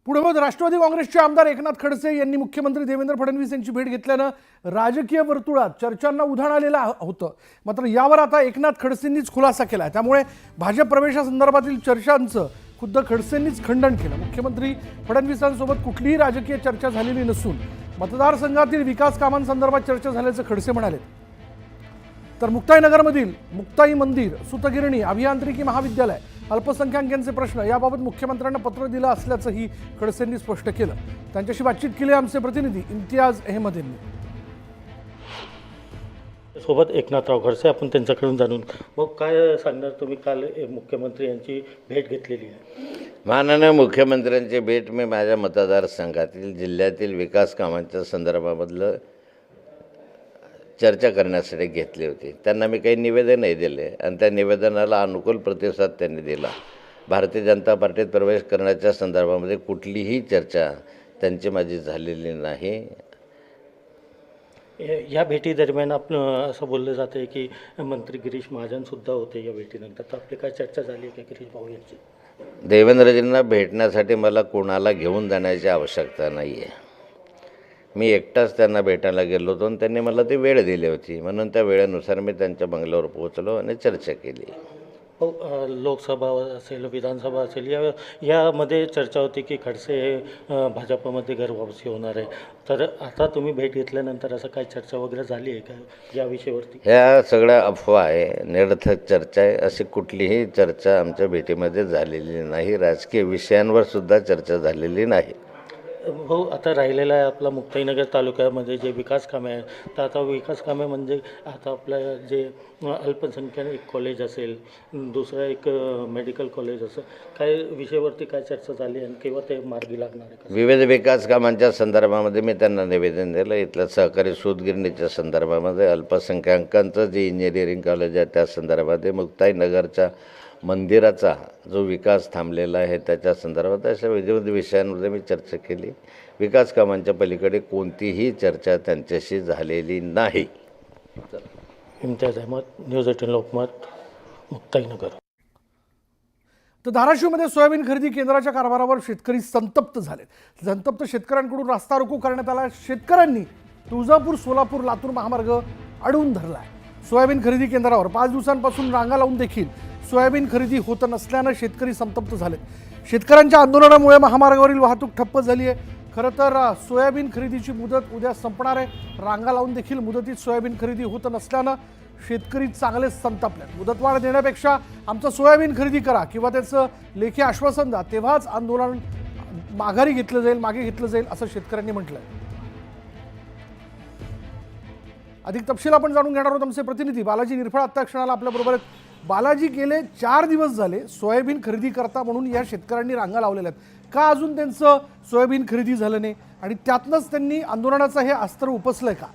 पुढे राष्ट्रवादी काँग्रेसचे आमदार एकनाथ खडसे यांनी मुख्यमंत्री देवेंद्र फडणवीस यांची भेट घेतल्यानं राजकीय वर्तुळात चर्चांना उधाण आलेलं होतं। मात्र यावर आता एकनाथ खडसेंनीच खुलासा केला आहे। त्यामुळे भाजप प्रवेशासंदर्भातील चर्चांचं खुद्द खडसेंनीच खंडन केलं। मुख्यमंत्री फडणवीसांसोबत कुठलीही राजकीय चर्चा झालेली नसून मतदारसंघातील विकास कामांसंदर्भात चर्चा झाल्याचं खडसे म्हणाले। तर मुक्ताईनगरमधील मुक्ताई मंदिर, सुतगिरणी, अभियांत्रिकी महाविद्यालय, अल्पसंख्याकांचे प्रश्न याबाबत मुख्यमंत्र्यांना पत्र दिलं असल्याचंही खडसेंनी स्पष्ट केलं। त्यांच्याशी बातचीत केली आमचे प्रतिनिधी इम्तियाज अहमद यांनी। सोबत एकनाथराव खडसे आपण त्यांच्याकडून जाणून मग काय सांगणार तुम्ही? काल मुख्यमंत्री यांची भेट घेतलेली आहे। माननीय मुख्यमंत्र्यांची भेट मी माझ्या मतदारसंघातील जिल्ह्यातील विकास कामांच्या संदर्भामधलं चर्चा करण्यासाठी घेतली होती। त्यांना मी काही निवेदनही दिले आणि त्या निवेदनाला अनुकूल प्रतिसाद त्यांनी दिला। भारतीय जनता पार्टीत प्रवेश करण्याच्या संदर्भामध्ये कुठलीही चर्चा त्यांची माझी झालेली नाही। या भेटीदरम्यान आपण असं बोललं जातं आहे की मंत्री गिरीश महाजनसुद्धा होते या भेटीनंतर, तर आपली काय चर्चा झाली आहे का गिरीश भाऊ यांची? देवेंद्रजींना भेटण्यासाठी मला कोणाला घेऊन जाण्याची आवश्यकता नाही आहे। मी एकटाच त्यांना भेटायला गेलो होतो आणि त्यांनी मला ती वेळ दिली होती, म्हणून त्या वेळेनुसार मी त्यांच्या बंगल्यावर पोहोचलो आणि चर्चा केली। लोकसभा असेल, विधानसभा असेल, यामध्ये चर्चा होती की खडसे हे भाजपमध्ये घरवापसी होणार आहे। तर आता तुम्ही भेट घेतल्यानंतर असं काही चर्चा वगैरे झाली आहे का या विषयावरती? ह्या सगळ्या अफवा आहे, निरर्थक चर्चा आहे। अशी कुठलीही चर्चा आमच्या भेटीमध्ये झालेली नाही। राजकीय विषयांवर सुद्धा चर्चा झालेली नाही। हो, आता राहिलेला आहे आपला मुक्ताईनगर तालुक्यामध्ये जे विकास कामे आहे, तर आता विकास कामे म्हणजे आता आपलं जे अल्पसंख्याक एक कॉलेज असेल, दुसरं एक मेडिकल कॉलेज असेल, काय विषयावरती काय चर्चा झाली आणि केव्हा ते मार्गी लागणार आहे? विविध विकास कामांच्या संदर्भामध्ये मी त्यांना निवेदन दिलं। इथलं सहकारी सूतगिरणीच्या संदर्भामध्ये, अल्पसंख्याकांचं जे इंजिनिअरिंग कॉलेज आहे त्या संदर्भामध्ये, मुक्ताईनगरच्या मंदिराचा जो विकास थांबलेला आहे त्याच्या संदर्भात, अशा विविध विषयांमध्ये मी चर्चा केली। विकास कामांच्या पलीकडे कोणतीही चर्चा त्यांच्याशी झालेली नाही। इम्तियाज अहमद, न्यूज 18 लोकमत, मुक्ताईनगर। तर धाराशिवमध्ये सोयाबीन खरेदी केंद्राच्या कारभारावर शेतकरी संतप्त झाले। संतप्त शेतकऱ्यांकडून रास्ता रोको करण्यात आला। शेतकऱ्यांनी तुळजापूर, सोलापूर, लातूर महामार्ग अडवून धरलाय। सोयाबीन खरेदी केंद्रावर 5 दिवसांपासून रांगा लावून देखील सोयाबीन खरेदी होत नसल्यानं शेतकरी संतप्त झाले। शेतकऱ्यांच्या आंदोलनामुळे महामार्गावरील वाहतूक ठप्प झाली आहे। खरं तर सोयाबीन खरेदीची मुदत उद्या संपणार आहे। रांगा लावून देखील मुदतीत सोयाबीन खरेदी होत नसल्यानं शेतकरी चांगले संतापले। मुदतवाढ देण्यापेक्षा आमचं सोयाबीन खरेदी करा किंवा त्याचं लेखी आश्वासन द्या, तेव्हाच आंदोलन माघारी घेतलं जाईल, मागे घेतलं जाईल असं शेतकऱ्यांनी म्हटलंय। अधिक तपशील आपण जाणून घेणार आहोत। आमचे प्रतिनिधी बालाजी निरफळ आत्ता क्षणाला आपल्याबरोबर आहेत। बालाजी, गेले 4 दिवस झाले सोयाबीन खरेदी करता म्हणून या शेतकऱ्यांनी रांगा लावलेल्या आहेत। का अजून त्यांचं सोयाबीन खरेदी झालं नाही आणि त्यातनंच त्यांनी आंदोलनाचं हे अस्त्र उपसलंय का?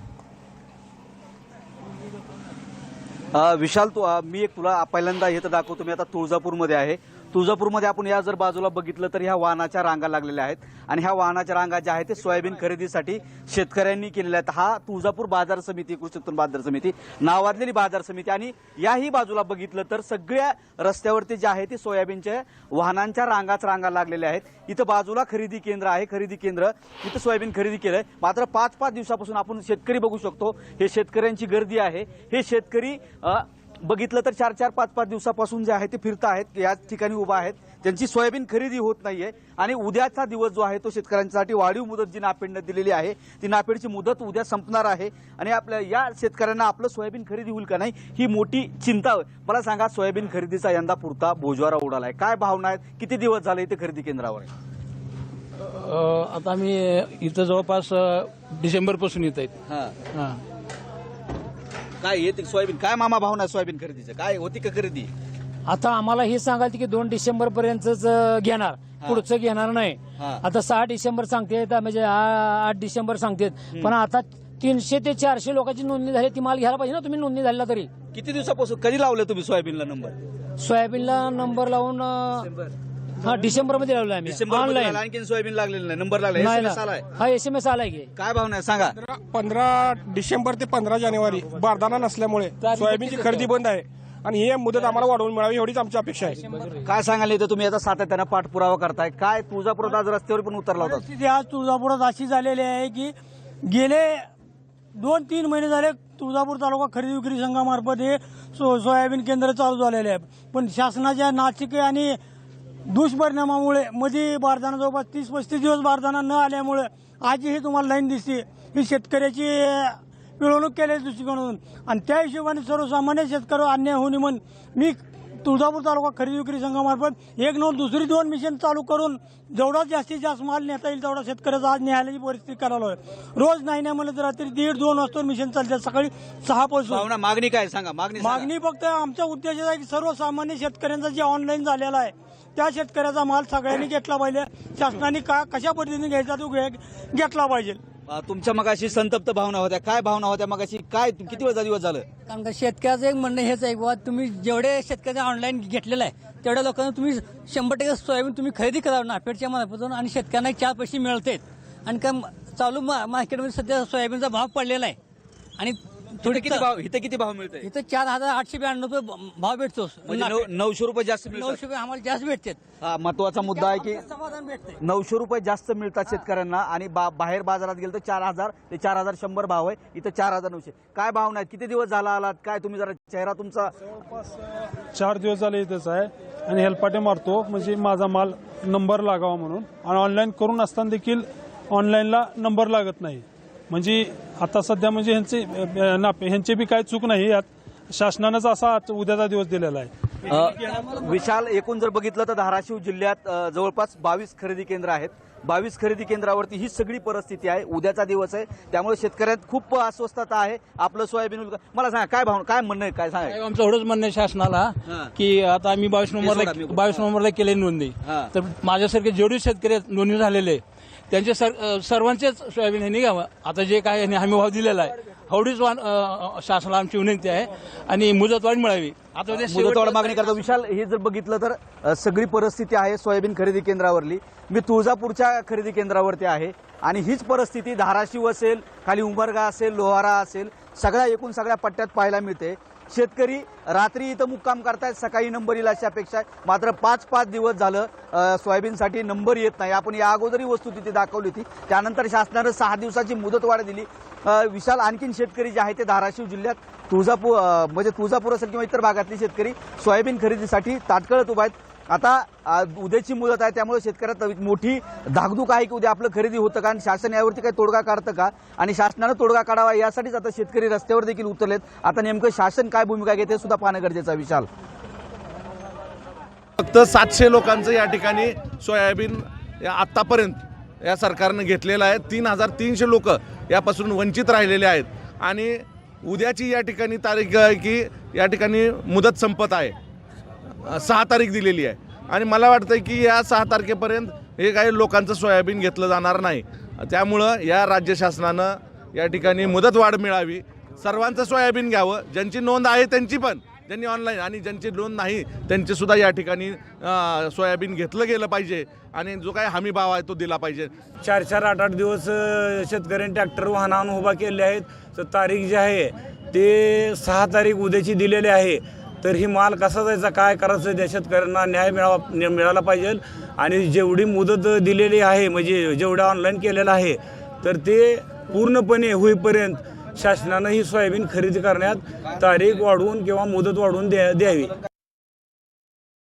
विशाल, मी एक तुला पहिल्यांदा हे तर दाखवतो। मी आता तुळजापूरमध्ये आहे। तुळजापूरमध्ये आपण या जर बाजूला बघितलं तर ह्या वाहनाच्या रांगा लागलेल्या आहेत आणि ह्या वाहनाच्या रांगा ज्या आहेत ते सोयाबीन खरेदीसाठी शेतकऱ्यांनी केलेल्या आहेत। हा तुळजापूर बाजार समिती, कृषी उत्पन्न बाजार समिती नावाजलेली बाजार समिती, आणि याही बाजूला बघितलं तर सगळ्या रस्त्यावरती जे आहे ते सोयाबीनच्या वाहनांच्या रांगा लागलेल्या आहेत। इथं बाजूला खरेदी केंद्र आहे, खरेदी केंद्र, इथं सोयाबीन खरेदी केलंय। मात्र 5-5 दिवसापासून आपण शेतकरी बघू शकतो, हे शेतकऱ्यांची गर्दी आहे। हे शेतकरी बघितलं तर 4-4, 5-5 दिवसापासून जे आहे ते फिरत आहेत, याच ठिकाणी उभा आहेत। त्यांची सोयाबीन खरेदी होत नाहीये आणि उद्याचा दिवस जो आहे तो शेतकऱ्यांसाठी वाढीव मुदत जी नाफेडनं दिलेली आहे ती नाफेडची मुदत उद्या संपणार आहे आणि आपल्या या शेतकऱ्यांना आपलं सोयाबीन खरेदी होईल का नाही ही मोठी चिंता। मला सांगा, सोयाबीन खरेदीचा यंदा पुरता बोजवारा उडालाय, काय भावना आहेत? किती दिवस झाले इथे खरेदी केंद्रावर? आता आम्ही इथं जवळपास डिसेंबरपासून येत आहेत। काय येते सोयाबीन, काय मामा भावना सोयाबीन खरेदीचं? काय होती का खरेदी? आता आम्हाला हे सांगायचं की 2 डिसेंबर पर्यंतच घेणार, पुढचं घेणार नाही। आता 6 डिसेंबर सांगतेत, म्हणजे 8 डिसेंबर सांगतेत, पण आता 300 ते 400 लोकांची नोंदणी झाली। ती माल घ्यायला पाहिजे ना तुम्ही नोंदणी झाली तरी। किती दिवसापासून, कधी लावलं तुम्ही सोयाबीनला नंबर? सोयाबीनला नंबर लावून डिसेंबर मध्ये लावलं आम्ही ऑनलाईन। आणखी सोयाबीन लागलेलं नाही, नंबर लागला, SMS आलाय? हा SMS आलाय की काय भावना आहे सांगा? 15 डिसेंबर ते 15 जानेवारी बारदाना नसल्यामुळे सोयाबीनची खरेदी बंद आहे आणि हे मुदत आम्हाला वाढवून मिळावी एवढीच आमची अपेक्षा आहे. काय सांगाल इथं तुम्ही आता सातत्यानं पाठपुरावा करताय, काय तुळजापुरात आज रस्त्यावर पण उतरला होता? परिस्थिती आज तुळजापुरात अशी झालेली आहे की गेले 2-3 महिने झाले तुळजापूर तालुका खरेदी विक्री संघामार्फत हे सोयाबीन केंद्र चालू झालेले आहे. पण शासनाच्या नाचिके आणि दुष्परिणामामुळे मध्ये बारदाना जवळपास 30-35 दिवस बारदाना न आल्यामुळे आजही ही तुम्हाला लाईन दिसते ही शेतकऱ्याची पिळवणूक केल्याच्या दृष्टिकोनातून. आणि त्या हिशोबाने सर्वसामान्य शेतकरी अन्याय होऊ नये म्हणून मी तुळजापूर तालुका खरेदी विक्री संघामार्फत एक नोट दुसरी 2 मिशन चालू करून जेवढा जास्तीत जास्त माल नेता येईल तेवढा शेतकऱ्याचा आज न्यायालयाची परिस्थिती करायला आहे. रोज नाही म्हणलं तर रात्री 1:30-2 वाजता मिशन चालतात, सकाळी 6 पासून. भावना मागणी काय सांगा? मागणी फक्त आमचा उद्देश आहे की सर्वसामान्य शेतकऱ्यांचा जे ऑनलाईन झालेला आहे त्या शेतकऱ्याचा माल सगळ्यांनी घेतला पाहिजे. शासनाने कशा पद्धतीने घ्यायचा तो घेतला पाहिजे. तुमच्या मगाशी संतप्त भावना होत्या, काय भावना होत्या मगाशी? काय किती वेळचा दिवस झालं? कारण का शेतकऱ्याचं एक म्हणणं हेच आहे बाबा तुम्ही जेवढे शेतकऱ्याचं ऑनलाईन घेतलेलं आहे तेवढ्या लोकांना तुम्ही 100% सोयाबीन तुम्ही खरेदी करा नाफेडच्या मार्फतून आणि शेतकऱ्यांना 4 पैसे मिळतात. आणि काय चालू मार्केटमध्ये सध्या सोयाबीनचा भाव पडलेला आहे आणि थोडे इथं किती भाव मिळतोय? इथं 4,892 भाव भेटतो. म्हणजे 900 रुपये जास्त मिळतात. 900 रुपये आम्हाला जास्त भेटतात. हा महत्वाचा मुद्दा आहे की समाधान भेटते. 900 रुपये जास्त मिळतात शेतकऱ्यांना आणि बाहेर बाजारात गेलं तर 4,000 ते 4,100 भाव आहे, इथं 4,900. काय भावना आहेत? किती दिवस झाला आलात? काय तुम्ही जरा चेहरा तुमचा 4 दिवस झाले इथंच आहे आणि हेलपाटे मारतो म्हणजे माझा माल नंबर लागावा म्हणून. आणि ऑनलाईन करून असताना देखील ऑनलाईनला नंबर लागत नाही. म्हणजे आता सध्या म्हणजे ह्यांचे बी काय चूक नाही यात, शासनानंच असा उद्याचा दिवस दिलेला आहे. विशाल, एकूण जर बघितलं तर धाराशिव जिल्ह्यात जवळपास 22 खरेदी केंद्र आहेत. 22 खरेदी केंद्रावरती ही सगळी परिस्थिती आहे. उद्याचा दिवस आहे त्यामुळे शेतकऱ्यात खूप अस्वस्थता आहे. आपलं सोयाबीन मला सांगा काय भाव, काय म्हणणं आहे, काय सांगा? आमचं एवढंच म्हणणं आहे शासनाला की आता आम्ही 22 नंबरला केले नोंदणी, तर माझ्यासारखे जेवढे शेतकरी नोंदणी झालेले त्यांचे सर्वांचेच सोयाबीन हे निघावं. आता जे काय हमी भाव दिलेला आहे एवढीच शासनाला आमची विनंती आहे आणि मुदतवाढ मिळावी. आता मुदतवाढ मागणी करतो. विशाल, हे जर बघितलं तर सगळी परिस्थिती आहे सोयाबीन खरेदी केंद्रावरली. मी तुळजापूरच्या खरेदी केंद्रावरती आहे आणि हीच परिस्थिती धाराशिव असेल, खाली उमरगा असेल, लोहारा असेल, एकूण सगळ्या पट्ट्यात पाहायला मिळते. शेतकरी रात्री इथं मुक्काम करतायत, सकाळी नंबर येईल अशी अपेक्षा आहे. मात्र 5-5 दिवस झालं सोयाबीनसाठी नंबर येत नाही. आपण या अगोदरही वस्तू तिथे दाखवली होती. त्यानंतर शासनानं 6 दिवसाची मुदतवाढ दिली. विशाल, आणखीन शेतकरी जे आहे ते धाराशिव जिल्ह्यात तुळजापूर असेल किंवा इतर भागातले शेतकरी सोयाबीन खरेदीसाठी ताटकळत उभा आहेत. आता उद्याची मुदत आहे त्यामुळे शेतकऱ्यात मोठी धाकधूक आहे की उद्या आपलं खरेदी होतं का आणि शासन यावरती काही तोडगा काढतं का आणि शासनानं तोडगा काढावा यासाठीच आता शेतकरी रस्त्यावर देखील उतरलेत. आता नेमकं शासन काय भूमिका घेते हे सुद्धा पाहणं गरजेचं आहे. विशाल, फक्त 700 लोकांचं या ठिकाणी सोयाबीन आत्तापर्यंत या सरकारनं घेतलेलं आहे. 3,300 लोक यापासून वंचित राहिलेले आहेत आणि उद्याची या ठिकाणी तारीख आहे की या ठिकाणी मुदत संपत आहे. 6 तारीख दिलेली आहे आणि मला वाटतं की या 6 तारखेपर्यंत हे काही लोकांचं सोयाबीन घेतलं जाणार नाही. त्यामुळं या राज्य शासनानं या ठिकाणी मुदतवाढ मिळावी, सर्वांचं सोयाबीन घ्यावं, ज्यांची नोंद आहे त्यांची पण, ज्यांनी ऑनलाईन आणि ज्यांची नोंद नाही त्यांचे सुद्धा या ठिकाणी सोयाबीन घेतलं गेलं पाहिजे आणि जो काही हमी भाव आहे तो दिला पाहिजे. 4-4, 8-8 दिवस शेतकऱ्यांनी ट्रॅक्टर वाहनानं उभा केले आहेत. तर तारीख जी आहे ते 6 तारीख उद्याची दिलेली आहे. तर ही माल कसा जायचा, काय करायचं, त्या शेतकऱ्यांना न्याय मिळाला पाहिजे. आणि जेवढी मुदत दिलेली आहे म्हणजे जेवढं ऑनलाईन केलेलं आहे तर ते पूर्णपणे होईपर्यंत शासनानं ही सोयाबीन खरेदी करण्यात तारीख वाढवून किंवा मुदत वाढवून द्यावी.